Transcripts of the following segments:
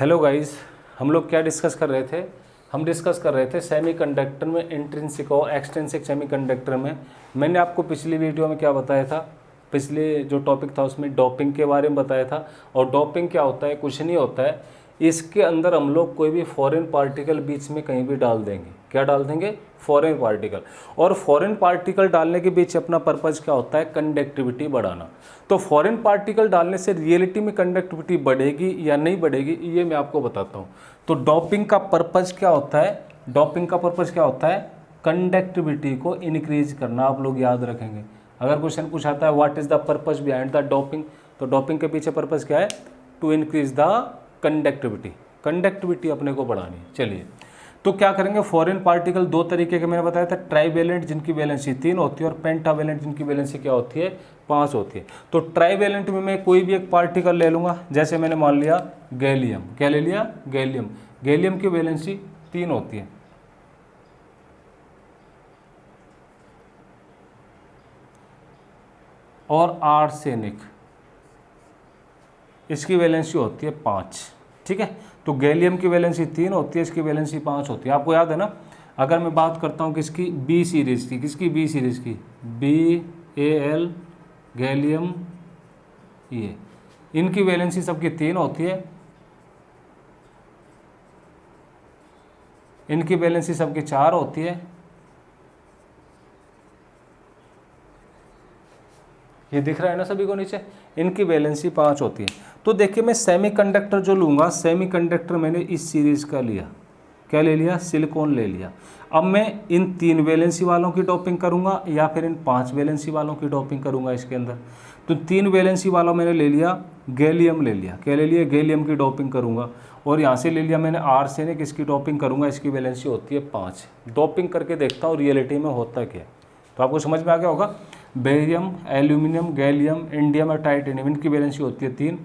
Hello guys, हम लोग क्या डिस्कस कर रहे थे? हम डिस्कस कर रहे थे सेमीकंडक्टर में इंट्रिंसिक और एक्सट्रिंसिक सेमीकंडक्टर में। मैंने आपको पिछली वीडियो में क्या बताया था? पिछले जो टॉपिक था उसमें डोपिंग के बारे में बताया था। और डोपिंग क्या होता है? कुछ नहीं होता है, इसके अंदर हम लोग कोई भी फॉरेन पार्टिकल बीच में कहीं भी डाल देंगे। क्या डाल देंगे? Foreign particle. और फॉरेन पार्टिकल डालने के बीच अपना पर्पज क्या होता है? कंडक्टिविटी बढ़ाना। तो फॉरेन पार्टिकल डालने से रियलिटी में कंडक्टिविटी बढ़ेगी या नहीं बढ़ेगी, ये मैं आपको बताता हूँ। तो डोपिंग का पर्पज क्या होता है? डोपिंग का पर्पज क्या होता है? कंडक्टिविटी को इंक्रीज करना। आप लोग याद रखेंगे, अगर क्वेश्चन पूछाता है what is the purpose behind the doping, तो डोपिंग के पीछे पर्पज क्या है? To increase the conductivity. Conductivity अपने को बढ़ानी है। चलिए, तो क्या करेंगे? फॉरेन पार्टिकल दो तरीके के मैंने बताया था, ट्राईवेलेंट जिनकी वैलेंसी 3 होती है और पेंटावेलेंट जिनकी वैलेंसी क्या होती है? 5 होती है। तो ट्राईवेलेंट में मैं कोई भी एक पार्टिकल ले लूँगा, जैसे मैंने मान लिया गैलियम। क्या ले लिया? गैलियम। गैलियम की वैलेंसी 3 होती है। और आर्सेनिक, इसकी वैलेंसी होती है 5। ठीक है, तो गैलियम की वैलेंसी 3 होती है, इसकी वैलेंसी 5 होती है। आपको याद है ना? अगर मैं बात करता हूँ किसकी? बी सीरीज की। किसकी? बी सीरीज की। BAl, गैलियम, ये इनकी वैलेंसी सबकी 3 होती है, इनकी वैलेंसी सबकी 4 होती है। ये दिख रहा है ना सभी को नीचे? इनकी वैलेंसी 5 होती है। तो देखिए, मैं सेमीकंडक्टर जो लूँगा, सेमीकंडक्टर मैंने इस सीरीज़ का लिया। क्या ले लिया? सिलिकॉन ले लिया। अब मैं इन 3 वैलेंसी वालों की डोपिंग करूँगा या फिर इन 5 वैलेंसी वालों की डोपिंग करूँगा इसके अंदर। तो 3 वैलेंसी वाला मैंने ले लिया, गैलियम ले लिया। क्या ले लिया? गैलियम की डोपिंग करूँगा। और यहाँ से ले लिया मैंने आर्सेनिक, इसकी डोपिंग करूँगा, इसकी वैलेंसी होती है 5। डोपिंग करके देखता हूँ रियलिटी में होता क्या है। तो आपको समझ में आ गया होगा। बेरियम, एल्यूमिनियम, गैलियम, इंडियम और टाइटेनियम, इनकी वैलेंसी होती है 3।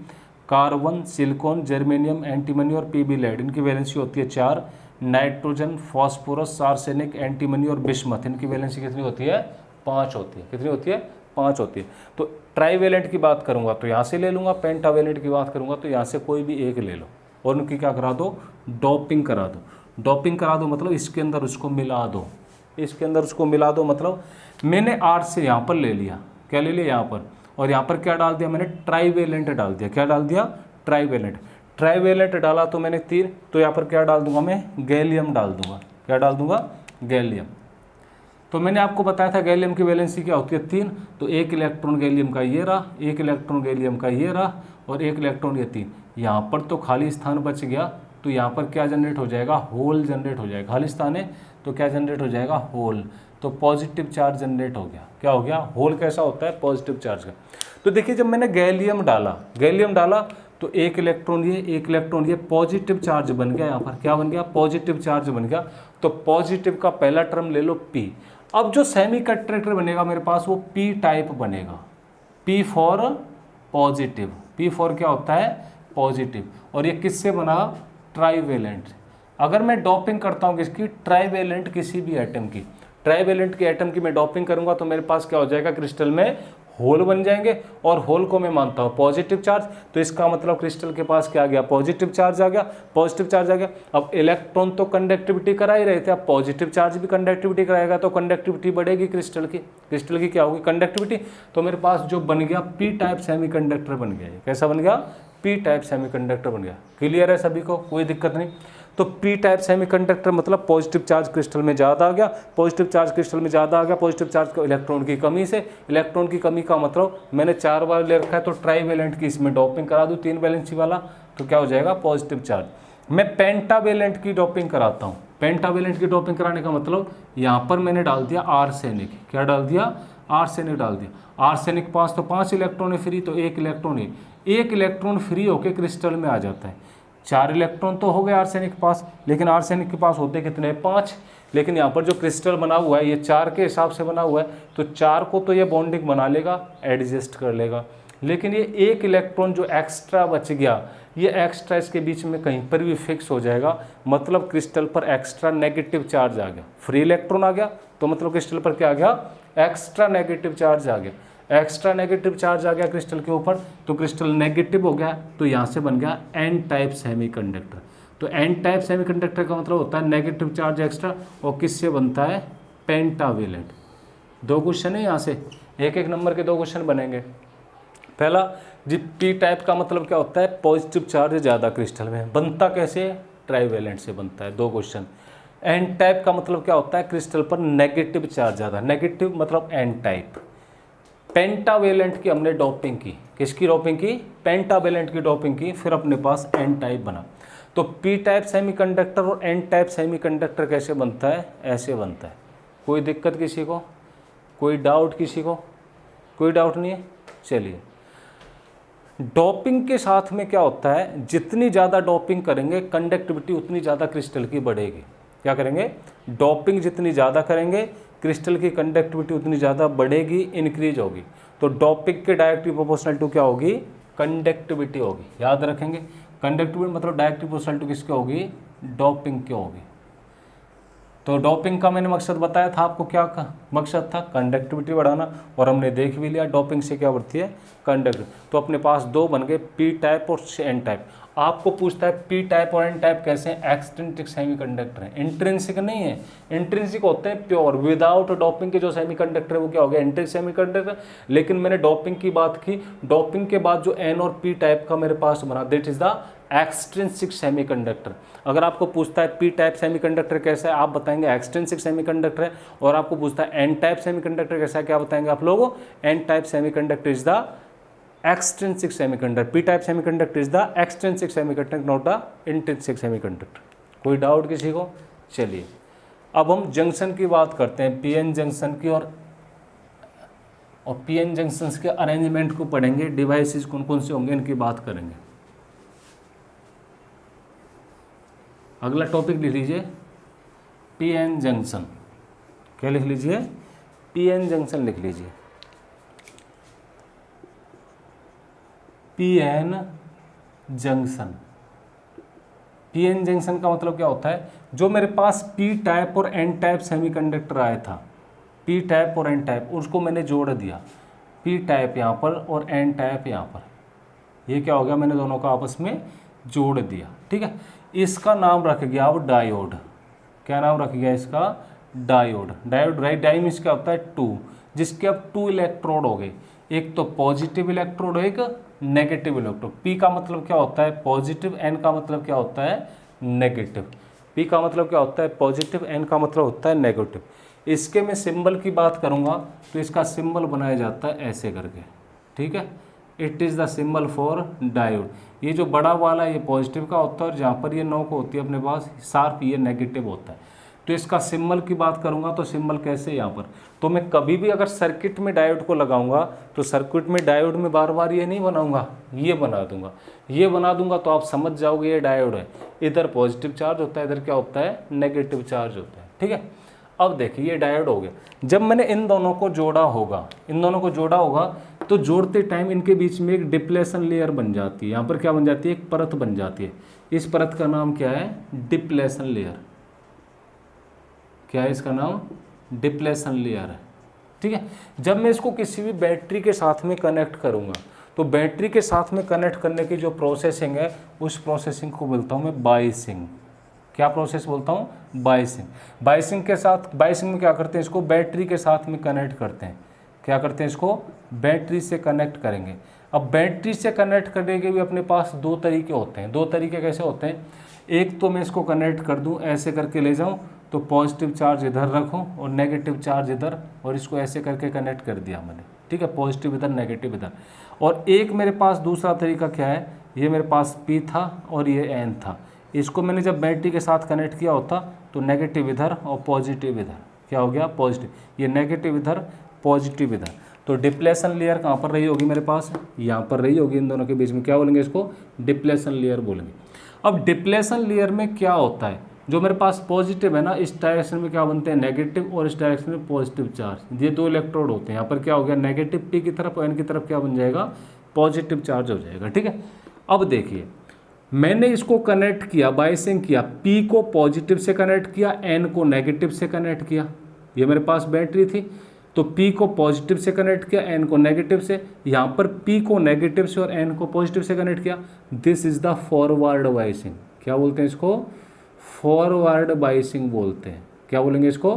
कार्बन, सिलिकॉन, जर्मेनियम, एंटीमनी और पीबी लेड, इनकी वैलेंसी होती है 4। नाइट्रोजन, फॉस्फोरस, आर्सेनिक, एंटीमनी और बिस्मथ, इनकी वैलेंसी कितनी होती है? 5 होती है। कितनी होती है? 5 होती है। तो ट्राईवेलेंट की बात करूंगा तो यहाँ से ले लूँगा, पेंटावेलेंट की बात करूंगा तो यहाँ से कोई भी एक ले लो और उनकी क्या करा दो? डोपिंग करा दो। डोपिंग करा दो मतलब इसके अंदर उसको मिला दो। इसके अंदर उसको मिला दो मतलब मैंने 8 से यहाँ पर ले लिया। क्या ले लिया? यहाँ पर। और यहाँ पर क्या डाल दिया मैंने? ट्राईवेलेंट डाल दिया। क्या डाल दिया? ट्राईवेलेंट। ट्राईवेलेंट डाला तो मैंने 3, तो यहाँ पर क्या डाल दूंगा मैं? गैलियम डाल दूंगा। क्या डाल दूंगा? गैलियम। तो मैंने आपको बताया था गैलियम की वैलेंसी क्या होती है? 3। तो 1 इलेक्ट्रॉन गैलियम का ये रहा, 1 इलेक्ट्रॉन गैलियम का ये रहा और 1 इलेक्ट्रॉन ये 3। यहाँ पर तो खाली स्थान बच गया, तो यहाँ पर क्या जनरेट हो जाएगा? होल जनरेट हो जाएगा। खाली स्थान है तो क्या जनरेट हो जाएगा? होल। तो पॉजिटिव चार्ज जनरेट हो गया। क्या हो गया? होल कैसा होता है? पॉजिटिव चार्ज का। तो देखिए, जब मैंने गैलियम डाला तो 1 इलेक्ट्रॉन ये, 1 इलेक्ट्रॉन ये, पॉजिटिव चार्ज बन गया। यहाँ पर क्या बन गया? पॉजिटिव चार्ज बन गया। तो पॉजिटिव का पहला टर्म ले लो P। अब जो सेमीकंडक्टर बनेगा मेरे पास वो P टाइप बनेगा। P for positive. P for क्या होता है? पॉजिटिव। और ये किससे बना? ट्राईवेलेंट। अगर मैं डोपिंग करता हूँ किसकी? ट्राईवेलेंट किसी भी एटम की। ट्राईवेलेंट के एटम की मैं डोपिंग करूंगा तो मेरे पास क्या हो जाएगा? क्रिस्टल में होल बन जाएंगे और होल को मैं मानता हूँ पॉजिटिव चार्ज। तो इसका मतलब क्रिस्टल के पास क्या आ गया? पॉजिटिव चार्ज आ गया। पॉजिटिव चार्ज आ गया। अब इलेक्ट्रॉन तो कंडक्टिविटी करा ही रहे थे, अब पॉजिटिव चार्ज भी कंडक्टिविटी कराएगा तो कंडक्टिविटी बढ़ेगी क्रिस्टल की। क्रिस्टल की क्या होगी? कंडक्टिविटी। तो मेरे पास जो बन गया P टाइप सेमीकंडक्टर बन गया। कैसा बन गया? P टाइप सेमीकंडक्टर बन गया। क्लियर है सभी को? कोई दिक्कत नहीं। तो P टाइप सेमीकंडक्टर मतलब पॉजिटिव चार्ज क्रिस्टल में ज़्यादा आ गया। पॉजिटिव चार्ज क्रिस्टल में ज़्यादा आ गया। पॉजिटिव चार्ज को इलेक्ट्रॉन की कमी से, इलेक्ट्रॉन की कमी का मतलब मैंने 4 बार ले रखा है तो ट्राईवेलेंट की इसमें डोपिंग करा दूँ 3 वैलेंसी वाला, तो क्या हो जाएगा? Positive charge. मैं पेंटावेलेंट की डोपिंग कराता हूँ। पेंटावेलेंट की डोपिंग कराने का मतलब यहाँ पर मैंने डाल दिया आर्सेनिक। क्या डाल दिया? आर्सेनिक डाल दिया। आर्सेनिक 5, तो 5 इलेक्ट्रॉन है फ्री, तो 1 इलेक्ट्रॉन है। 1 इलेक्ट्रॉन फ्री होकर क्रिस्टल में आ जाता है। 4 इलेक्ट्रॉन तो हो गए आर्सेनिक के पास, लेकिन आर्सेनिक के पास होते कितने? 5। लेकिन यहाँ पर जो क्रिस्टल बना हुआ है ये 4 के हिसाब से बना हुआ है, तो 4 को तो ये बॉन्डिंग बना लेगा, एडजस्ट कर लेगा। लेकिन ये 1 इलेक्ट्रॉन जो एक्स्ट्रा बच गया, ये एक्स्ट्रा इसके बीच में कहीं पर भी फिक्स हो जाएगा। मतलब क्रिस्टल पर एक्स्ट्रा नेगेटिव चार्ज आ गया। फ्री इलेक्ट्रॉन आ गया तो मतलब क्रिस्टल पर क्या आ गया? एक्स्ट्रा नेगेटिव चार्ज आ गया। एक्स्ट्रा नेगेटिव चार्ज आ गया क्रिस्टल के ऊपर, तो क्रिस्टल नेगेटिव हो गया, तो यहाँ से बन गया एन टाइप सेमीकंडक्टर। तो एन टाइप सेमीकंडक्टर का मतलब होता है नेगेटिव चार्ज एक्स्ट्रा, और किससे बनता है, पेंटावेलेंट। दो क्वेश्चन है यहाँ से, एक एक नंबर के दो क्वेश्चन बनेंगे। पहला जी, पी टाइप का मतलब क्या होता है, पॉजिटिव चार्ज ज़्यादा क्रिस्टल में, बनता कैसे, ट्राईवेलेंट से बनता है, दो क्वेश्चन। एन टाइप का मतलब क्या होता है, क्रिस्टल पर नेगेटिव चार्ज ज़्यादा, नेगेटिव मतलब एन टाइप। पेंटावेलेंट की हमने डोपिंग की, किसकी डोपिंग की, पेंटावेलेंट की डोपिंग की, फिर अपने पास एन टाइप बना। तो पी टाइप सेमीकंडक्टर और एन टाइप सेमीकंडक्टर कैसे बनता है, ऐसे बनता है। कोई दिक्कत किसी को, कोई डाउट किसी को, कोई डाउट नहीं है। चलिए, डोपिंग के साथ में क्या होता है, जितनी ज़्यादा डोपिंग करेंगे कंडक्टिविटी उतनी ज़्यादा क्रिस्टल की बढ़ेगी। क्या करेंगे, डोपिंग जितनी ज़्यादा करेंगे क्रिस्टल की कंडक्टिविटी उतनी ज़्यादा बढ़ेगी, इंक्रीज होगी। तो डोपिंग के डायरेक्टली प्रोपोर्शनल टू क्या होगी, कंडक्टिविटी होगी। याद रखेंगे, कंडक्टिविटी मतलब डायरेक्टली प्रोपोर्शनल टू किसके होगी, डोपिंग की होगी। तो डोपिंग का मैंने मकसद बताया था आपको, क्या मकसद था, कंडक्टिविटी बढ़ाना, और हमने देख भी लिया डोपिंग से क्या बढ़ती है, कंडक्टिविटी। तो अपने पास दो बन गए, पी टाइप और एन टाइप। आपको पूछता है पी टाइप और एन टाइप कैसे हैं, एक्सट्रिंसिक सेमीकंडक्टर है, इंट्रिंसिक नहीं है। इंट्रिंसिक होते हैं प्योर, विदाउट डोपिंग के जो सेमीकंडक्टर है वो क्या हो गया, इंट्रिंसिक सेमीकंडक्टर। लेकिन मैंने डोपिंग की बात की, डोपिंग के बाद जो एन और पी टाइप का मेरे पास बना, that is the extrinsic semiconductor. अगर आपको पूछता है पी टाइप सेमीकंडक्टर कैसा है, आप बताएंगे एक्सट्रिंसिक सेमीकंडक्टर है। और आपको पूछता है एन टाइप सेमीकंडक्टर कैसा है, क्या बताएंगे आप लोग, N type semiconductor is the extrinsic semiconductor, P type semiconductor is the extrinsic semiconductor, not the intrinsic semiconductor. कोई डाउट किसी को। चलिए, अब हम जंक्शन की बात करते हैं, पीएन जंक्शन की, और पीएन जंक्शन के अरेंजमेंट को पढ़ेंगे, डिवाइसेस कौन कौन से होंगे इनकी बात करेंगे। अगला टॉपिक लिख लीजिए, पीएन जंक्शन। क्या लिख लीजिए, पीएन जंक्शन लिख लीजिए। पीएन जंक्शन, पीएन जंक्शन का मतलब क्या होता है, जो मेरे पास पी टाइप और एन टाइप सेमीकंडक्टर आया था, पी टाइप और एन टाइप, उसको मैंने जोड़ दिया, पी टाइप यहाँ पर और एन टाइप यहाँ पर। ये क्या हो गया, मैंने दोनों को आपस में जोड़ दिया, ठीक है। इसका नाम रख गया अब डायोड। क्या नाम रख गया इसका, diode. Diode right, di means क्या होता है, टू, जिसके अब टू इलेक्ट्रोड हो गए, एक तो पॉजिटिव इलेक्ट्रोड, एक नेगेटिव इलेक्ट्रोड। पी का मतलब क्या होता है, पॉजिटिव, एन का मतलब क्या होता है, नेगेटिव। पी का मतलब क्या होता है, पॉजिटिव, एन का मतलब होता है नेगेटिव। इसके मैं सिंबल की बात करूँगा तो इसका सिंबल बनाया जाता है ऐसे करके, ठीक है। It is the symbol for diode. ये जो बड़ा वाला ये पॉजिटिव का होता है, और जहाँ पर ये नोक होती है अपने पास शार्प, ये नेगेटिव होता है। तो इसका सिंबल की बात करूँगा तो सिंबल कैसे, यहाँ पर। तो मैं कभी भी अगर सर्किट में डायोड को लगाऊंगा तो सर्किट में डायोड में बार बार ये नहीं बनाऊंगा, ये बना दूंगा, ये बना दूंगा, तो आप समझ जाओगे ये डायोड है। इधर पॉजिटिव चार्ज होता है, इधर क्या होता है, नेगेटिव चार्ज होता है, ठीक है। अब देखिए ये डायोड हो गया। जब मैंने इन दोनों को जोड़ा होगा, इन दोनों को जोड़ा होगा, तो जोड़ते टाइम इनके बीच में एक डिप्लेशन लेयर बन जाती है। यहाँ पर क्या बन जाती है, एक परत बन जाती है। इस परत का नाम क्या है, डिप्लेशन लेयर। क्या है इसका नाम, डिप्लेशन लेयर है, ठीक है। जब मैं इसको किसी भी बैटरी के साथ में कनेक्ट करूँगा, तो बैटरी के साथ में कनेक्ट करने की जो प्रोसेसिंग है, उस प्रोसेसिंग को बोलता हूँ मैं बायसिंग। क्या प्रोसेस बोलता हूँ, बायसिंग। बायसिंग के साथ, बायसिंग में क्या करते हैं, इसको बैटरी के साथ में कनेक्ट करते हैं। क्या करते हैं, इसको बैटरी से कनेक्ट करेंगे। अब बैटरी से कनेक्ट करने के भी अपने पास दो तरीके होते हैं। दो तरीके कैसे होते हैं, एक तो मैं इसको कनेक्ट कर दूं, ऐसे करके ले जाऊं, तो पॉजिटिव चार्ज इधर रखूं और नेगेटिव चार्ज इधर, और इसको ऐसे करके कनेक्ट कर दिया मैंने, ठीक है, पॉजिटिव इधर नेगेटिव इधर। और एक मेरे पास दूसरा तरीका क्या है, ये मेरे पास P था और ये N था। इसको मैंने जब बैटरी के साथ कनेक्ट किया होता तो नेगेटिव इधर और पॉजिटिव इधर, क्या हो गया, पॉजिटिव, ये नेगेटिव इधर, पॉजिटिव इधर। तो डिप्लेशन लेयर कहाँ पर रही होगी मेरे पास, यहाँ पर रही होगी। इन दोनों के बीच में क्या बोलेंगे, इसको डिप्लेशन लेयर बोलेंगे। अब डिप्लेशन लेयर में क्या होता है, जो मेरे पास पॉजिटिव है ना, इस डायरेक्शन में क्या बनते हैं, नेगेटिव, और इस डायरेक्शन में पॉजिटिव चार्ज। ये दो इलेक्ट्रोड होते हैं। यहाँ पर क्या हो गया, नेगेटिव P की तरफ और N की तरफ क्या बन जाएगा, पॉजिटिव चार्ज हो जाएगा, ठीक है। अब देखिए मैंने इसको कनेक्ट किया, बायसिंग किया, P को पॉजिटिव से कनेक्ट किया, N को नेगेटिव से कनेक्ट किया। ये मेरे पास बैटरी थी, तो P को पॉजिटिव से कनेक्ट किया, N को नेगेटिव से, यहाँ पर P को नेगेटिव से और N को पॉजिटिव से कनेक्ट किया। This is the forward biasing. क्या बोलते हैं इसको? फॉरवर्ड बाइसिंग बोलते हैं। क्या बोलेंगे इसको?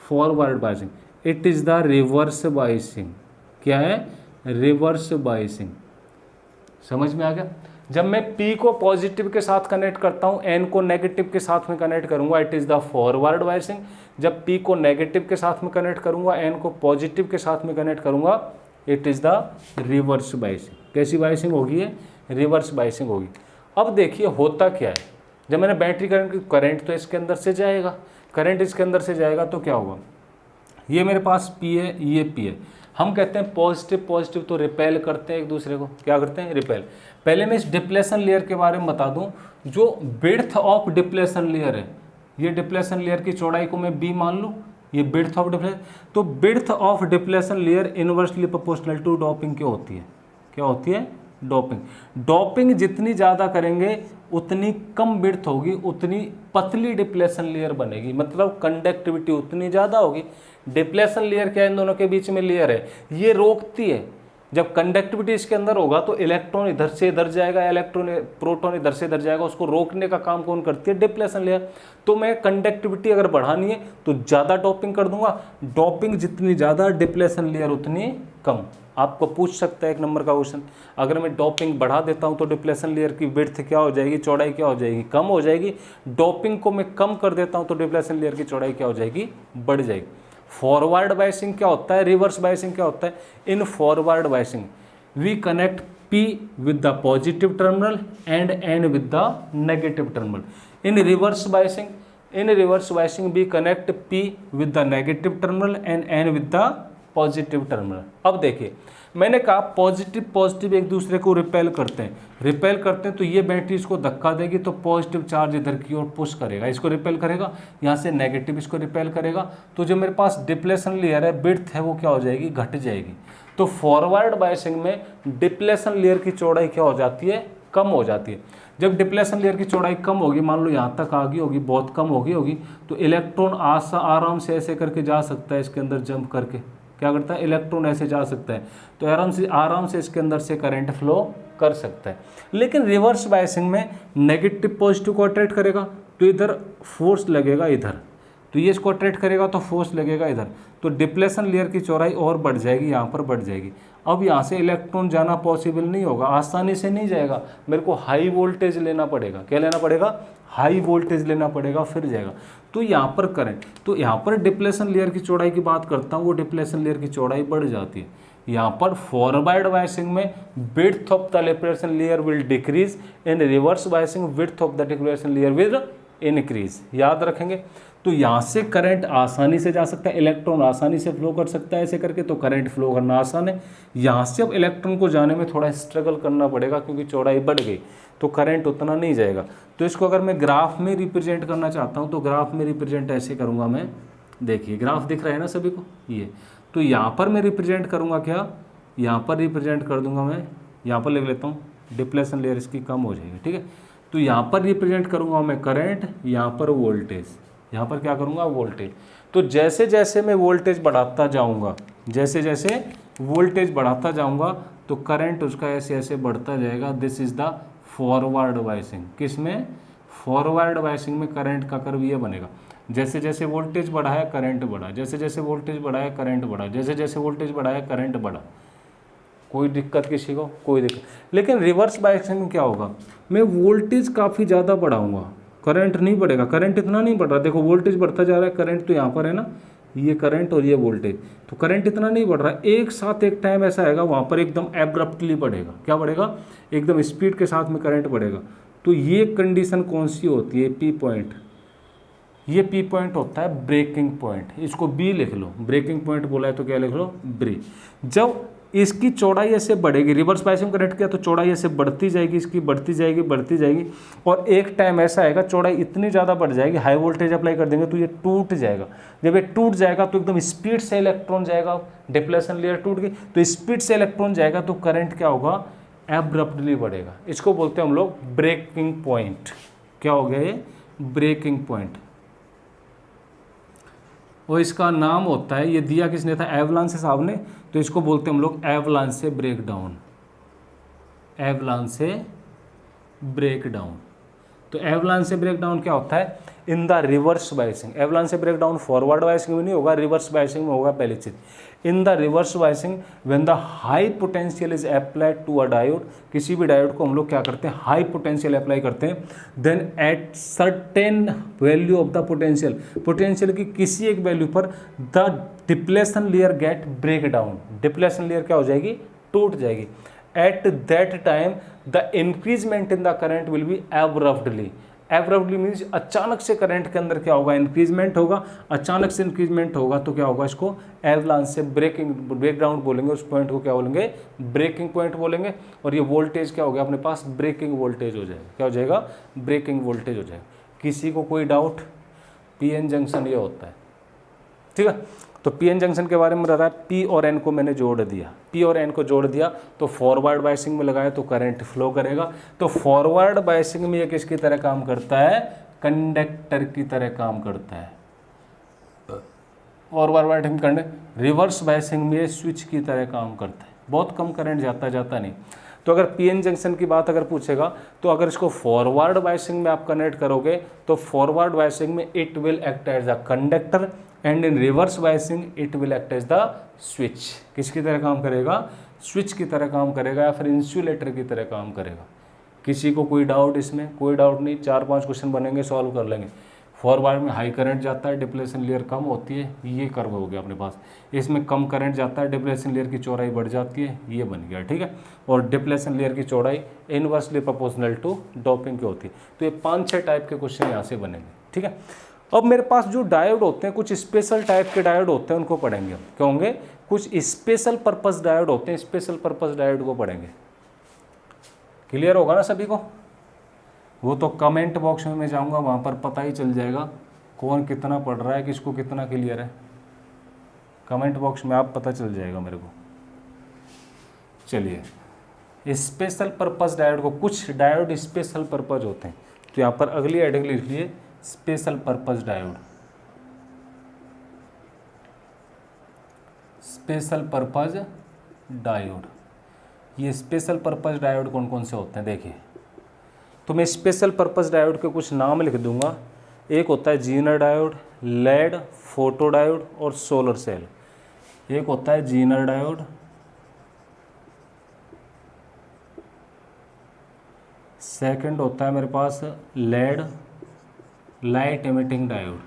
Forward biasing. It is the reverse biasing. क्या है? Reverse biasing. समझ में आ गया? जब मैं P को पॉजिटिव के साथ कनेक्ट करता हूँ, N को नेगेटिव के साथ में कनेक्ट करूंगा, it is the forward biasing. जब P को नेगेटिव के साथ में कनेक्ट करूंगा, N को पॉजिटिव के साथ में कनेक्ट करूंगा, it is the reverse biasing. कैसी बाइसिंग होगी ये? रिवर्स बाइसिंग होगी। अब देखिए होता क्या है, जब मैंने बैटरी करंट तो इसके अंदर से जाएगा, करंट इसके अंदर से जाएगा तो क्या होगा? ये मेरे पास P है, ये P है। हम कहते हैं पॉजिटिव पॉजिटिव तो रिपेल करते हैं एक दूसरे को। क्या करते हैं? रिपेल। पहले मैं इस डिप्लेशन लेयर के बारे में बता दूं। जो विड्थ ऑफ डिप्लेशन लेयर है, ये डिप्लेशन लेयर की चौड़ाई को मैं B मान लूँ, ये विड्थ ऑफ डिप्लेशन। तो width of depletion layer inversely proportional to doping क्या होती है? क्या होती है? डॉपिंग। डॉपिंग जितनी ज़्यादा करेंगे उतनी कम विड्थ होगी, उतनी पतली डिप्लेशन लेयर बनेगी, मतलब कंडक्टिविटी उतनी ज़्यादा होगी। डिप्लेशन लेयर क्या है? इन दोनों के बीच में लेयर है, ये रोकती है। जब कंडक्टिविटी इसके अंदर होगा तो इलेक्ट्रॉन इधर से इधर जाएगा, प्रोटॉन इधर से इधर जाएगा, उसको रोकने का काम कौन करती है? Depletion layer. तो मैं कंडक्टिविटी अगर बढ़ानी है तो ज़्यादा डॉपिंग कर दूंगा, डॉपिंग जितनी ज़्यादा डिप्लेशन लेयर उतनी कम। आपको पूछ सकता है 1 नंबर का क्वेश्चन, अगर मैं डॉपिंग बढ़ा देता हूं तो डिप्लेशन लेयर की विड्थ क्या हो जाएगी? चौड़ाई क्या हो जाएगी? कम हो जाएगी। डॉपिंग को मैं कम कर देता हूं तो डिप्लेशन लेयर की चौड़ाई क्या हो जाएगी? बढ़ जाएगी। फॉरवर्ड बाइसिंग क्या होता है? रिवर्स बाइसिंग क्या होता है? In forward biasing we connect P with the positive terminal and N with the negative terminal. In reverse biasing we connect P with the negative terminal and N with the positive terminal. अब देखिए मैंने कहा positive positive एक दूसरे को repel करते हैं तो ये बैटरी इसको धक्का देगी तो पॉजिटिव चार्ज इधर की ओर पुश करेगा, इसको रिपेल करेगा, यहाँ से नेगेटिव इसको रिपेल करेगा। तो जो मेरे पास डिप्लेशन लेयर है, विड्थ है, वो क्या हो जाएगी? घट जाएगी। तो फॉरवर्ड बाइसिंग में डिप्लेशन लेयर की चौड़ाई क्या हो जाती है? कम हो जाती है। जब डिप्लेशन लेयर की चौड़ाई कम होगी, मान लो यहाँ तक आ गई होगी, बहुत कम होगी, तो इलेक्ट्रॉन आराम से ऐसे करके जा सकता है, इसके अंदर जंप करके क्या करता है? इलेक्ट्रॉन ऐसे जा सकता है, तो आराम से इसके अंदर से करंट फ्लो कर सकता है। लेकिन रिवर्स बाइसिंग में नेगेटिव पॉजिटिव को अट्रैक्ट करेगा तो इधर फोर्स लगेगा, इधर तो ये इसको अट्रैक्ट करेगा तो फोर्स लगेगा इधर, तो डिप्लेशन लेयर की चौड़ाई और बढ़ जाएगी, यहाँ पर बढ़ जाएगी। अब यहाँ से इलेक्ट्रॉन जाना पॉसिबल नहीं होगा, आसानी से नहीं जाएगा, मेरे को हाई वोल्टेज लेना पड़ेगा। क्या लेना पड़ेगा? हाई वोल्टेज लेना पड़ेगा, फिर जाएगा। तो यहाँ पर करंट, तो यहाँ पर डिप्लेशन लेयर की चौड़ाई की बात करता हूँ, वो डिप्लेशन लेयर की चौड़ाई बढ़ जाती है। यहाँ पर फॉरवर्ड बाइसिंग में width of the depletion layer will decrease, in reverse biasing width of the depletion layer will increase. याद रखेंगे। तो यहाँ से करंट आसानी से जा सकता है, इलेक्ट्रॉन आसानी से फ्लो कर सकता है ऐसे करके, तो करंट फ्लो करना आसान है। यहाँ से अब इलेक्ट्रॉन को जाने में थोड़ा स्ट्रगल करना पड़ेगा क्योंकि चौड़ाई बढ़ गई, तो करंट उतना नहीं जाएगा। तो इसको अगर मैं ग्राफ में रिप्रेजेंट करना चाहता हूँ तो ग्राफ में रिप्रेजेंट ऐसे करूँगा मैं। देखिए ग्राफ दिख रहा है ना सभी को, ये तो यहाँ पर मैं रिप्रेजेंट करूँगा क्या? यहाँ पर रिप्रेजेंट कर दूँगा मैं, यहाँ पर लिख लेता हूँ, डिप्लेशन लेयर इसकी कम हो जाएगी, ठीक है। तो यहाँ पर रिप्रेजेंट करूँगा मैं करंट, यहाँ पर वोल्टेज, यहाँ पर क्या करूँगा? वोल्टेज। तो जैसे जैसे मैं वोल्टेज बढ़ाता जाऊँगा, जैसे जैसे वोल्टेज बढ़ाता जाऊँगा तो करंट उसका ऐसे ऐसे बढ़ता जाएगा। This is the forward biasing. किस में? फॉरवर्ड बाइसिंग में करंट का कर्व ये बनेगा, जैसे जैसे वोल्टेज बढ़ाया करंट बढ़ा, जैसे जैसे वोल्टेज बढ़ाया करंट बढ़ा, जैसे जैसे वोल्टेज बढ़ाया करंट बढ़ा। कोई दिक्कत किसी को? कोई दिक्कत। लेकिन रिवर्स बाइसिंग में क्या होगा? मैं वोल्टेज काफ़ी ज़्यादा बढ़ाऊँगा, करंट नहीं बढ़ेगा, करंट इतना नहीं बढ़ रहा। देखो वोल्टेज बढ़ता जा रहा है, करंट तो यहाँ पर है ना, ये करंट और ये वोल्टेज, तो करंट इतना नहीं बढ़ रहा है। एक साथ एक टाइम ऐसा आएगा वहाँ पर एकदम एब्रप्टली बढ़ेगा। क्या बढ़ेगा? एकदम स्पीड के साथ में करंट बढ़ेगा। तो ये कंडीशन कौन सी होती है? P point. ये पी पॉइंट होता है ब्रेकिंग पॉइंट, इसको बी लिख लो। ब्रेकिंग पॉइंट बोला है तो क्या लिख लो? ब्री। जब इसकी चौड़ाई ऐसे बढ़ेगी, रिवर्स बाइसिंग कनेक्ट किया तो चौड़ाई ऐसे बढ़ती जाएगी, इसकी बढ़ती जाएगी बढ़ती जाएगी, और एक टाइम ऐसा आएगा चौड़ाई इतनी ज़्यादा बढ़ जाएगी, हाई वोल्टेज अप्लाई कर देंगे तो ये टूट जाएगा। जब ये टूट जाएगा तो एकदम स्पीड से इलेक्ट्रॉन जाएगा, डिप्लेशन लेयर टूट गई तो स्पीड से इलेक्ट्रॉन जाएगा तो करंट क्या होगा? एब्रप्टली बढ़ेगा। इसको बोलते हैं हम लोग ब्रेकिंग पॉइंट। क्या हो गया ये? Breaking point. और इसका नाम होता है, ये दिया किसने था, एवलांस से साहब ने, तो इसको बोलते हैं हम लोग एवलांस से ब्रेकडाउन, एवलांस से ब्रेकडाउन। तो एवलांस से ब्रेकडाउन क्या होता है, in the reverse biasing. Avalanche से ब्रेकडाउन फॉरवर्ड बायसिंग में नहीं होगा, रिवर्स बायसिंग में होगा। पहली चीज, in the reverse biasing when the high potential is applied to a diode, किसी भी डायोड को हम लोग क्या करते हैं, हाई पोटेंशियल अप्लाई करते हैं, then at certain value of the potential, potential की किसी एक वैल्यू पर the depletion layer get break down, depletion layer क्या हो जाएगी, टूट जाएगी। At that time the increment in the current will be abruptly, abruptly means अचानक से करंट के अंदर क्या होगा, इंक्रीजमेंट होगा, अचानक से इंक्रीजमेंट होगा तो क्या होगा, इसको एवलांस से ब्रेकिंग ब्रेकडाउन बोलेंगे, उस पॉइंट को क्या बोलेंगे, ब्रेकिंग पॉइंट बोलेंगे। और ये वोल्टेज क्या हो गया अपने पास, ब्रेकिंग वोल्टेज हो जाएगा, क्या हो जाएगा, ब्रेकिंग वोल्टेज हो जाएगा। किसी को कोई डाउट, पीएन जंक्शन ये होता है, ठीक है। तो पीएन जंक्शन के बारे में बता, पी और एन को मैंने जोड़ दिया, पी और एन को जोड़ दिया तो फॉरवर्ड बायसिंग में लगाया तो करंट फ्लो करेगा। तो फॉरवर्ड बायसिंग में ये किसकी तरह काम करता है, कंडक्टर की तरह काम करता है। फॉरवर्ड बायसिंग करने, रिवर्स बायसिंग में ये स्विच की तरह काम करता है, बहुत कम करंट जाता नहीं। तो अगर पीएन जंक्शन की बात अगर पूछेगा तो अगर इसको फॉरवर्ड बायसिंग में आप कनेक्ट करोगे तो फॉरवर्ड बायसिंग में it will act as a conductor and in reverse biasing it will act as the switch. किसकी तरह काम करेगा, स्विच की तरह काम करेगा या फिर इंसुलेटर की तरह काम करेगा। किसी को कोई डाउट इसमें, कोई डाउट नहीं, 4-5 क्वेश्चन बनेंगे, सॉल्व कर लेंगे। फॉरवर्ड में हाई करंट जाता है, डिप्लेशन लेयर कम होती है, ये कर्व हो गया अपने पास। इसमें कम करंट जाता है, डिप्लेशन लेयर की चौड़ाई बढ़ जाती है, ये बन गया, ठीक है। और डिप्लेशन लेयर की चौड़ाई इनवर्सली प्रोपोर्शनल टू डोपिंग की होती है। तो ये 5-6 टाइप के क्वेश्चन यहाँ से बनेंगे, ठीक है। अब मेरे पास जो डायोड होते हैं, कुछ स्पेशल टाइप के डायोड होते हैं, उनको पढ़ेंगे हम। क्या होंगे, कुछ स्पेशल पर्पस डायोड होते हैं, स्पेशल पर्पस डायोड को पढ़ेंगे। क्लियर होगा ना सभी को? वो तो कमेंट बॉक्स में मैं जाऊंगा, वहाँ पर पता ही चल जाएगा कौन कितना पढ़ रहा है, किसको कितना क्लियर है। कमेंट बॉक्स में आप पता चल जाएगा मेरे को। चलिए, स्पेशल पर्पस डायोड को, कुछ डायोड स्पेशल पर्पस होते हैं, तो यहाँ पर अगली हेडिंग लिख लिए, special purpose diode. Special purpose diode, ये स्पेशल पर्पस डायोड कौन कौन से होते हैं देखिए। तो मैं स्पेशल पर्पस डायोड के कुछ नाम लिख दूंगा। एक होता है zener diode, LED, photo diode और सोलर सेल। एक होता है जीनर डायोड, सेकंड होता है मेरे पास लेड, लाइट एमिटिंग डायोड।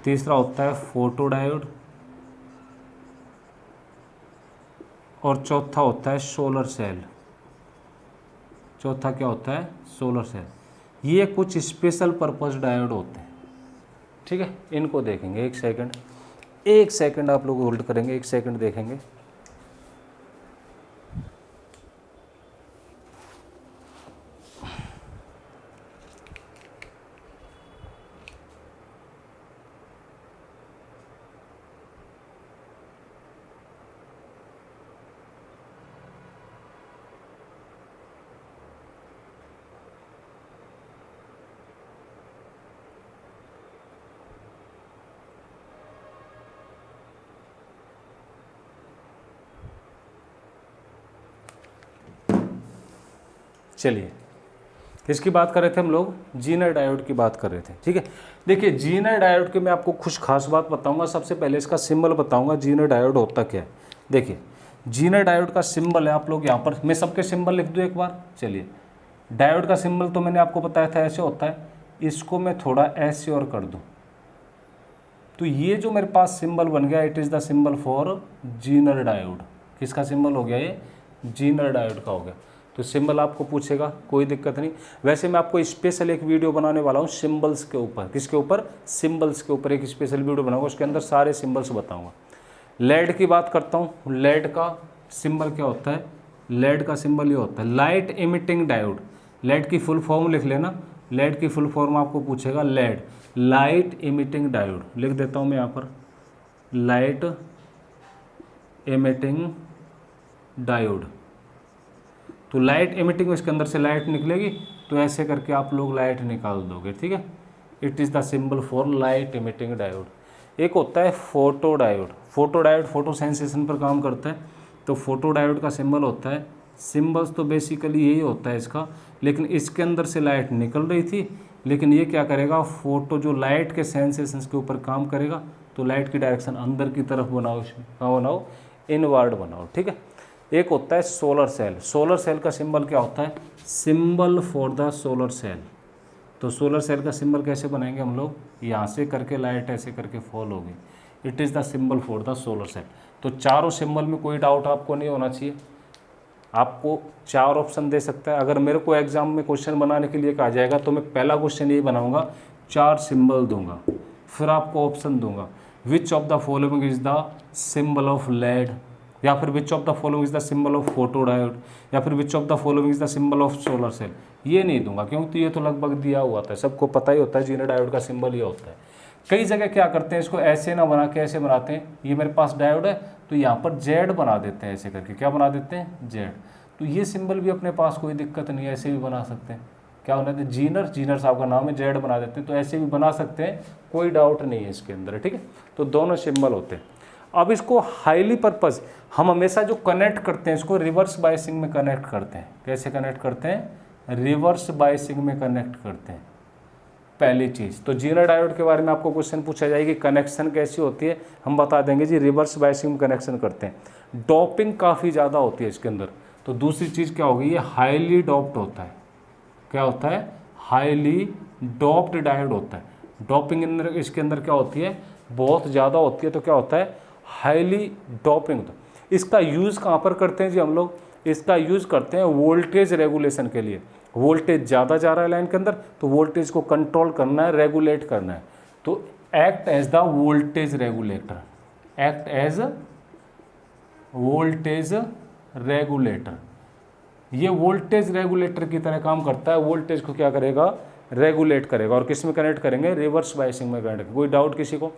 तीसरा होता है फोटो डायोड और चौथा होता है सोलर सेल। चौथा क्या होता है, सोलर सेल। ये कुछ स्पेशल पर्पस डायोड होते हैं, ठीक है। इनको देखेंगे, एक सेकंड आप लोग होल्ड करेंगे, 1 सेकंड देखेंगे। चलिए, किसकी बात कर रहे थे हम लोग, जीनर डायोड की बात कर रहे थे, ठीक है। देखिए, जीनर डायोड के मैं आपको कुछ खास बात बताऊंगा। सबसे पहले इसका सिंबल बताऊंगा, जीनर डायोड होता क्या है। देखिए, जीनर डायोड का सिंबल है, आप लोग यहाँ पर, मैं सबके सिंबल लिख दूँ एक बार। चलिए, डायोड का सिंबल तो मैंने आपको बताया था ऐसे होता है, इसको मैं थोड़ा ऐसे और कर दूँ तो ये जो मेरे पास सिंबल बन गया, it is the symbol for Zener diode. किसका सिंबल हो गया ये, जीनर डायोड का हो गया। तो सिंबल आपको पूछेगा, कोई दिक्कत नहीं। वैसे मैं आपको स्पेशल एक वीडियो बनाने वाला हूँ सिंबल्स के ऊपर। किसके ऊपर, सिंबल्स के ऊपर एक स्पेशल वीडियो बनाऊंगा, उसके अंदर सारे सिंबल्स बताऊंगा। लेड की बात करता हूँ, लेड का सिंबल क्या होता है, लेड का सिंबल ये होता है लाइट इमिटिंग डायोड। लेड की फुल फॉर्म लिख लेना, लेड की फुल फॉर्म आपको पूछेगा, लेड लाइट इमिटिंग डायोड। लिख देता हूँ मैं यहाँ पर, लाइट इमिटिंग डायोड। तो लाइट एमिटिंग, इसके अंदर से लाइट निकलेगी, तो ऐसे करके आप लोग लाइट निकाल दोगे, ठीक है। It is the symbol for light emitting diode. एक होता है photo diode. Photo diode photo sensation पर काम करता है, तो फोटो डायोड का सिंबल होता है, सिंबल्स तो बेसिकली यही होता है इसका, लेकिन इसके अंदर से लाइट निकल रही थी, लेकिन ये क्या करेगा, फोटो जो लाइट के सेंसेशंस के ऊपर काम करेगा, तो लाइट की डायरेक्शन अंदर की तरफ बनाओ, कहाँ बनाओ, इनवर्ड बनाओ, ठीक है। एक होता है सोलर सेल। सोलर सेल का सिंबल क्या होता है, symbol for the solar cell. तो सोलर सेल का सिंबल कैसे बनाएंगे हम लोग, यहाँ से करके लाइट ऐसे करके फॉल होगी, it is the symbol for the solar cell. तो चारों सिंबल में कोई डाउट आपको नहीं होना चाहिए, आपको 4 ऑप्शन दे सकता है। अगर मेरे को एग्जाम में क्वेश्चन बनाने के लिए कहा जाएगा तो मैं पहला क्वेश्चन यही बनाऊंगा, 4 सिंबल दूंगा, फिर आपको ऑप्शन दूंगा, which of the following is the symbol of LED, या फिर which of the following is the symbol of photo diode, या फिर which of the following is the symbol of solar cell. ये नहीं दूंगा क्योंकि ये तो लगभग दिया हुआ था, सबको पता ही होता है जीरो डायोड का सिंबल ये होता है। कई जगह क्या करते हैं, इसको ऐसे ना बना के ऐसे बनाते हैं, ये मेरे पास डायोड है तो यहाँ पर जेड बना देते हैं, ऐसे करके क्या बना देते हैं, जेड। तो ये सिंबल भी अपने पास कोई दिक्कत नहीं है, ऐसे भी बना सकते हैं, क्या बनाते हैं, जीनर, जीनर साहब का नाम है, जेड बना देते हैं, तो ऐसे भी बना सकते हैं, कोई डाउट नहीं है इसके अंदर, ठीक है। तो दोनों सिंबल होते हैं। अब इसको हाईली पर्पज़ हम हमेशा जो कनेक्ट करते हैं इसको रिवर्स बायसिंग में कनेक्ट करते हैं। कैसे कनेक्ट करते हैं, रिवर्स बायसिंग में कनेक्ट करते हैं। पहली चीज़ तो जीनर डायोड के बारे में आपको क्वेश्चन पूछा जाए कि कनेक्शन कैसी होती है, हम बता देंगे जी रिवर्स बायसिंग में कनेक्शन करते हैं। डोपिंग काफ़ी ज़्यादा होती है इसके अंदर। तो दूसरी चीज़ क्या होगी, ये हाईली डोप्ड होता है। क्या होता है, हाईली डोप्ड डायोड होता है। डोपिंग इसके अंदर क्या होती है, बहुत ज़्यादा होती है, तो क्या होता है, हाईली डोपिंग। इसका यूज़ कहाँ पर करते हैं जी हम लोग, इसका यूज़ करते हैं वोल्टेज रेगुलेशन के लिए। वोल्टेज ज़्यादा जा रहा है लाइन के अंदर, तो वोल्टेज को कंट्रोल करना है, रेगुलेट करना है, तो act as the voltage regulator, act as voltage regulator. ये वोल्टेज रेगुलेटर की तरह काम करता है, वोल्टेज को क्या करेगा, रेगुलेट करेगा। और किस में कनेक्ट करेंगे, रिवर्स बायसिंग में कनेक्ट करेंगे। कोई डाउट किसी को।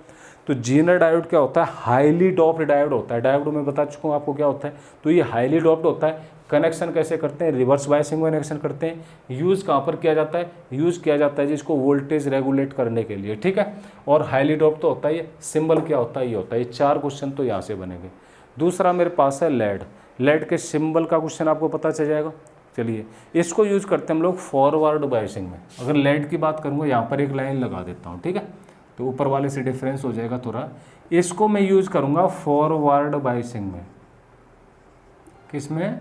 तो जीनर डायोड क्या होता है, हाईली डोप्ड डायोड होता है। डायोड में बता चुका हूँ आपको क्या होता है, तो ये हाईली डोप्ड होता है। कनेक्शन कैसे करते हैं, रिवर्स बायसिंग में कनेक्शन करते हैं। यूज़ कहाँ पर किया जाता है, यूज़ किया जाता है जिसको वोल्टेज रेगुलेट करने के लिए, ठीक है। और हाईली डोप्ड तो होता है ये, सिंबल क्या होता है, ये होता है। ये 4 क्वेश्चन तो यहाँ से बनेंगे। दूसरा मेरे पास है लेड। लेड के सिंबल का क्वेश्चन आपको पता चल जाएगा। चलिए इसको यूज़ करते हैं हम लोग फॉरवर्ड बायसिंग में। अगर लेड की बात करूँगा, यहाँ पर एक लाइन लगा देता हूँ, ठीक है, तो ऊपर वाले से डिफरेंस हो जाएगा थोड़ा। इसको मैं यूज़ करूँगा फॉरवर्ड बायसिंग में। किस में,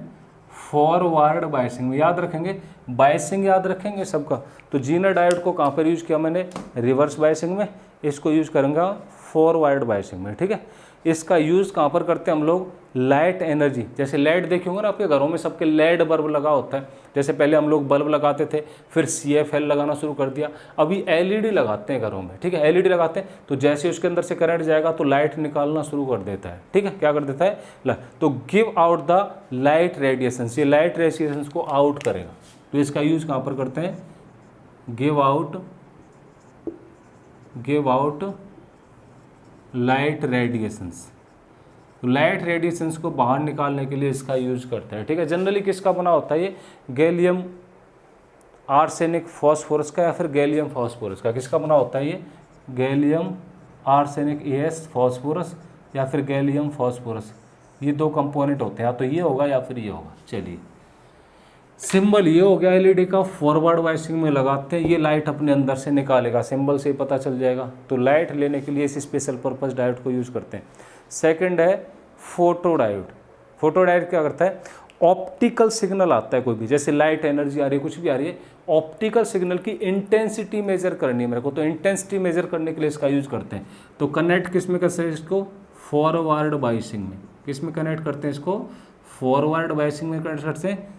फॉरवर्ड बायसिंग में। याद रखेंगे, बायसिंग याद रखेंगे सबका। तो जीनर डायोड को कहाँ पर यूज़ किया मैंने, रिवर्स बायसिंग में। इसको यूज़ करूँगा फॉरवर्ड बायसिंग में, ठीक है। इसका यूज़ कहाँ पर करते हैं हम लोग, लाइट एनर्जी। जैसे लाइट देखे होंगे ना आपके घरों में, सबके लेड बल्ब लगा होता है। जैसे पहले हम लोग बल्ब लगाते थे, फिर CFL लगाना शुरू कर दिया, अभी LED लगाते हैं घरों में, ठीक है। LED लगाते हैं तो जैसे उसके अंदर से करंट जाएगा तो लाइट निकालना शुरू कर देता है, ठीक है। क्या कर देता है, तो give out the light radiation, ये लाइट रेडिएशन को आउट करेगा। तो इसका यूज़ कहाँ पर करते हैं, गिव आउट लाइट रेडिएशंस। तो लाइट रेडिएशंस को बाहर निकालने के लिए इसका यूज करते हैं, ठीक है। जनरली किसका बना होता है ये, गैलियम आर्सेनिक फॉस्फोरस का, या फिर गैलियम फॉस्फोरस का। किसका बना होता है ये, गैलियम आर्सेनिक AS फॉस्फोरस, या फिर गैलियम फॉस्फोरस। ये 2 कंपोनेंट होते हैं, या तो ये होगा या फिर ये होगा। चलिए सिंबल ये हो गया LED का, फॉरवर्ड बायसिंग में लगाते हैं, ये लाइट अपने अंदर से निकालेगा, सिंबल से ही पता चल जाएगा। तो लाइट लेने के लिए इस स्पेशल पर्पस डायोड को यूज़ करते हैं। सेकंड है फोटो डायोड। फोटो डायोड क्या करता है, ऑप्टिकल सिग्नल आता है कोई भी, जैसे लाइट एनर्जी आ रही है, कुछ भी आ रही है, ऑप्टिकल सिग्नल की इंटेंसिटी मेजर करनी है मेरे को, तो इंटेंसिटी मेजर करने के लिए इसका यूज़ करते हैं। तो कनेक्ट किस में करते हैं इसको, फॉरवर्ड बायसिंग में। किस में कनेक्ट करते हैं इसको, फॉरवर्ड बायसिंग में कनेक्ट करते हैं।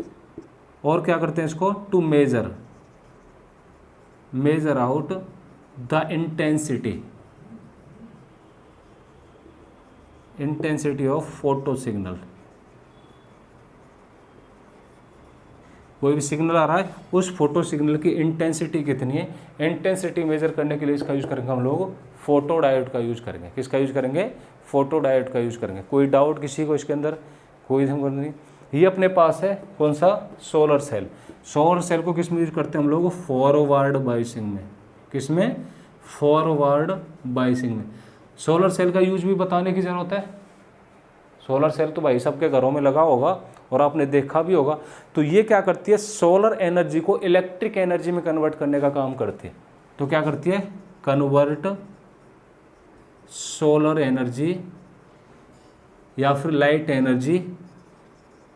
और क्या करते हैं इसको, to measure out the intensity of photo signal. कोई भी सिग्नल आ रहा है, उस फोटो सिग्नल की इंटेंसिटी कितनी है, इंटेंसिटी मेजर करने के लिए इसका यूज करेंगे हम लोग, फोटो डायोड का यूज करेंगे। किसका यूज करेंगे, फोटो डायोड का यूज करेंगे। कोई डाउट किसी को इसके अंदर, कोई नहीं। ये अपने पास है कौन सा, सोलर सेल। सोलर सेल को किस में यूज करते हैं हम लोग, फॉरवर्ड बायसिंग में। किस में, फॉरवर्ड बायसिंग में। सोलर सेल का यूज भी बताने की ज़रूरत है। सोलर सेल तो भाई सबके घरों में लगा होगा और आपने देखा भी होगा। तो ये क्या करती है, सोलर एनर्जी को इलेक्ट्रिक एनर्जी में कन्वर्ट करने का काम करती है। तो क्या करती है, कन्वर्ट सोलर एनर्जी या फिर light energy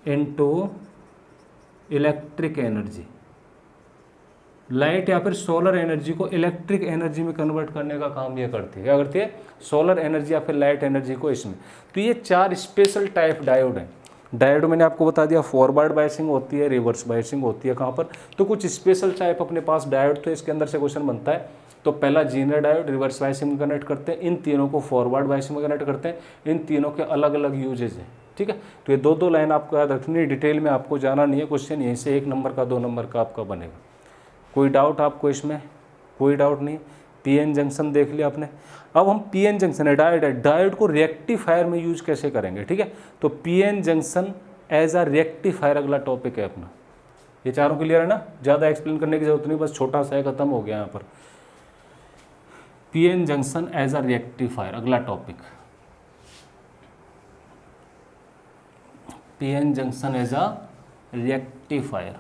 into electric energy. Light या फिर सोलर एनर्जी को इलेक्ट्रिक एनर्जी में कन्वर्ट करने का काम ये करती है। क्या करती है, सोलर एनर्जी या फिर लाइट एनर्जी को इसमें। तो ये 4 स्पेशल टाइप डायोड हैं। डायोड मैंने आपको बता दिया, फॉरवर्ड बायसिंग होती है, रिवर्स बायसिंग होती है कहाँ पर। तो कुछ स्पेशल टाइप अपने पास डायोड, तो इसके अंदर से क्वेश्चन बनता है। तो पहला जीनर डायोड रिवर्स बायसिंग में कनेक्ट करते हैं, इन तीनों को फॉरवर्ड बायसिंग में कनेक्ट करते हैं। इन तीनों के अलग अलग यूजेज हैं, ठीक है। तो ये 2 लाइन आपको याद रखनी है, डिटेल में आपको जाना नहीं है। क्वेश्चन यहीं से 1 नंबर का 2 नंबर का आपका बनेगा। कोई डाउट आपको इसमें? कोई डाउट नहीं। पीएन जंक्शन देख लिया आपने। अब हम पीएन जंक्शन है, डायोड को रेक्टिफायर में यूज कैसे करेंगे, ठीक है। तो PN junction as a rectifier अगला टॉपिक है अपना। ये चारों क्लियर है ना, ज़्यादा एक्सप्लेन करने की जरूरत नहीं, बस छोटा सा है, खत्म हो गया यहाँ पर। PN junction as a rectifier अगला topic. PN junction as a rectifier.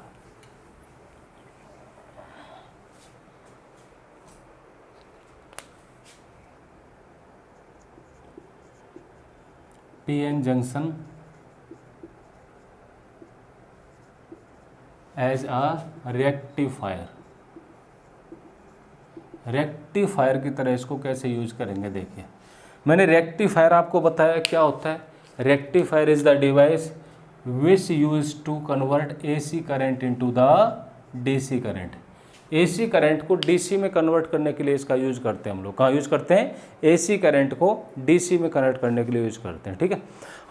PN junction as a rectifier. Rectifier की तरह इसको कैसे यूज करेंगे, देखिए मैंने रेक्टिफायर आपको बताया क्या होता है। Rectifier is the device which use to convert AC current into the DC current. AC current को डीसी में कन्वर्ट करने के लिए इसका यूज करते हैं हम लोग। कहाँ यूज करते हैं, एसी करंट को डीसी में कन्वर्ट करने के लिए यूज करते हैं, ठीक है।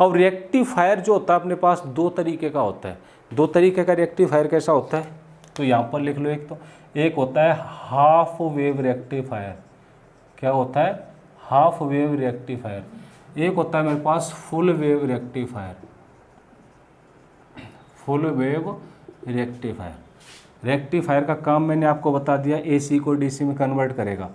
अब रेक्टिफायर जो होता है अपने पास 2 तरीके का होता है। 2 तरीके का रेक्टिफायर कैसा होता है, तो यहाँ पर लिख लो। एक होता है हाफ वेव रेक्टिफायर। क्या होता है, हाफ वेव रेक्टिफायर। एक होता है मेरे पास full wave rectifier. Full wave rectifier. Rectifier का काम मैंने आपको बता दिया, एसी को डीसी में कन्वर्ट करेगा।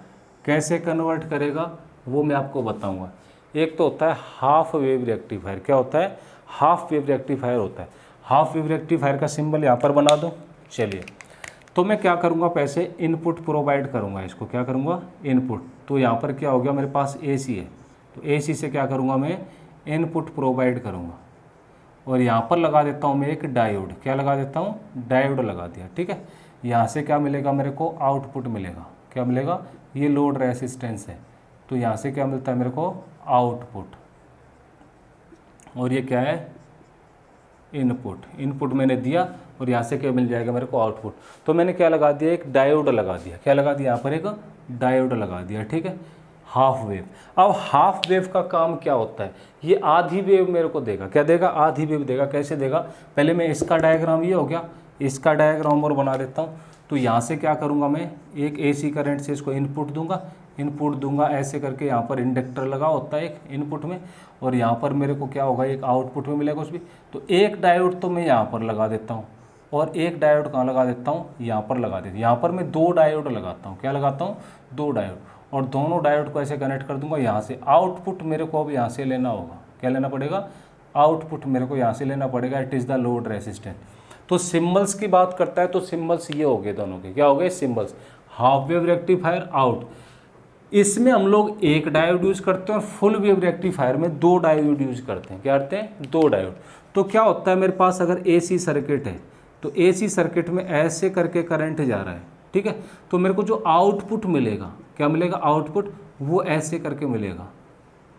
कैसे कन्वर्ट करेगा वो मैं आपको बताऊंगा। एक तो होता है हाफ वेव रेक्टिफायर। क्या होता है, हाफ वेव रेक्टिफायर होता है। हाफ वेव रेक्टिफायर का सिंबल यहाँ पर बना दो। चलिए, तो मैं क्या करूँगा, पैसे इनपुट प्रोवाइड करूँगा इसको। क्या करूँगा, इनपुट। तो यहाँ पर क्या हो गया, मेरे पास एसी है, तो एसी से क्या करूँगा मैं, इनपुट प्रोवाइड करूँगा। और यहाँ पर लगा देता हूँ मैं एक डायोड। क्या लगा देता हूँ, डायोड लगा दिया, ठीक है। यहाँ से क्या मिलेगा मेरे को, आउटपुट मिलेगा। क्या मिलेगा, ये लोड रेसिस्टेंस है, तो यहाँ से क्या मिलता है मेरे को, आउटपुट। और ये क्या है, इनपुट। इनपुट मैंने दिया और यहाँ से क्या मिल जाएगा मेरे को, आउटपुट। तो मैंने क्या लगा दिया, एक डायोड लगा दिया। क्या लगा दिया, यहाँ पर एक डायोड लगा दिया, ठीक है। Half wave. अब हाफ वेव का काम क्या होता है, ये आधी वेव मेरे को देगा। क्या देगा, आधी वेव देगा। कैसे देगा, पहले मैं इसका डायग्राम, ये हो गया, इसका डायग्राम और बना देता हूँ। तो यहाँ से क्या करूँगा मैं, एक एसी करंट से इसको इनपुट दूंगा ऐसे करके। यहाँ पर इंडक्टर लगा होता है एक इनपुट में, और यहाँ पर मेरे को क्या होगा, एक आउटपुट में मिलेगा कुछ भी। तो एक डायोड तो मैं यहाँ पर लगा देता हूँ, और एक डायोड कहाँ लगा देता हूँ, यहाँ पर लगा देता हूँ। यहाँ पर मैं 2 डायोड लगाता हूँ। क्या लगाता हूँ, 2 डायोड। और दोनों डायोड को ऐसे कनेक्ट कर दूंगा यहाँ से। आउटपुट मेरे को अब यहाँ से लेना होगा। क्या लेना पड़ेगा, आउटपुट मेरे को यहाँ से लेना पड़ेगा। It is the load resistance. तो सिम्बल्स की बात करता है, तो सिम्बल्स ये हो गए दोनों के। क्या हो गए, symbols. Half wave rectifier, out. इसमें हम लोग एक डायोड यूज करते हैं, और फुल वेव रेक्टिफायर में 2 डायोड यूज करते हैं। क्या करते हैं, 2 डायोड। तो क्या होता है, मेरे पास अगर एसी सर्किट है, तो एसी सर्किट में ऐसे करके करंट जा रहा है, ठीक है। तो मेरे को जो आउटपुट मिलेगा, क्या मिलेगा, आउटपुट, वो ऐसे करके मिलेगा।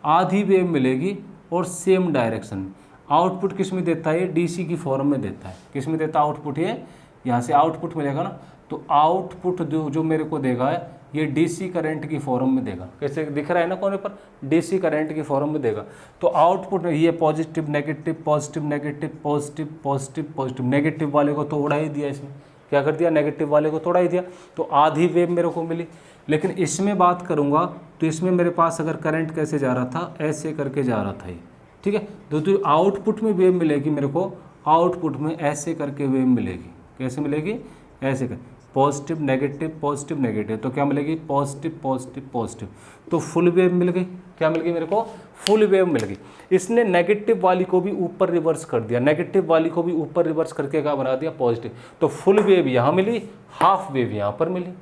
आधी वेव मिलेगी और सेम डायरेक्शन में। आउटपुट किस में देता है, ये डीसी की फॉर्म में देता है। किस में देता है आउटपुट, ये यहाँ से आउटपुट मिलेगा ना। तो आउटपुट जो मेरे को देगा है, ये डीसी करंट की फॉर्म में देगा। कैसे दिख रहा है ना कोने पर, डीसी करंट की फॉर्म में देगा। तो आउटपुट ये positive negative, positive negative, positive positive positive. Negative वाले को तोड़ा ही दिया इसमें। क्या कर दिया, नेगेटिव वाले को तोड़ा ही दिया। तो आधी वेव मेरे को मिली। लेकिन इसमें बात करूँगा तो इसमें मेरे पास अगर करंट कैसे जा रहा था, ऐसे करके जा रहा था ये, ठीक है। तो आउटपुट में वेव मिलेगी मेरे को, आउटपुट में ऐसे करके वेव मिलेगी। कैसे मिलेगी, ऐसे कर। पॉजिटिव नेगेटिव, तो क्या मिलेगी पॉजिटिव पॉजिटिव पॉजिटिव, तो फुल वेव मिल गई। क्या मिल गई मेरे को, फुल वेव मिल गई। इसने नेगेटिव वाली को भी ऊपर रिवर्स कर दिया, नेगेटिव वाली को भी ऊपर रिवर्स करके क्या बना दिया पॉजिटिव, तो फुल वेव यहाँ मिली, हाफ वेव यहाँ पर मिली।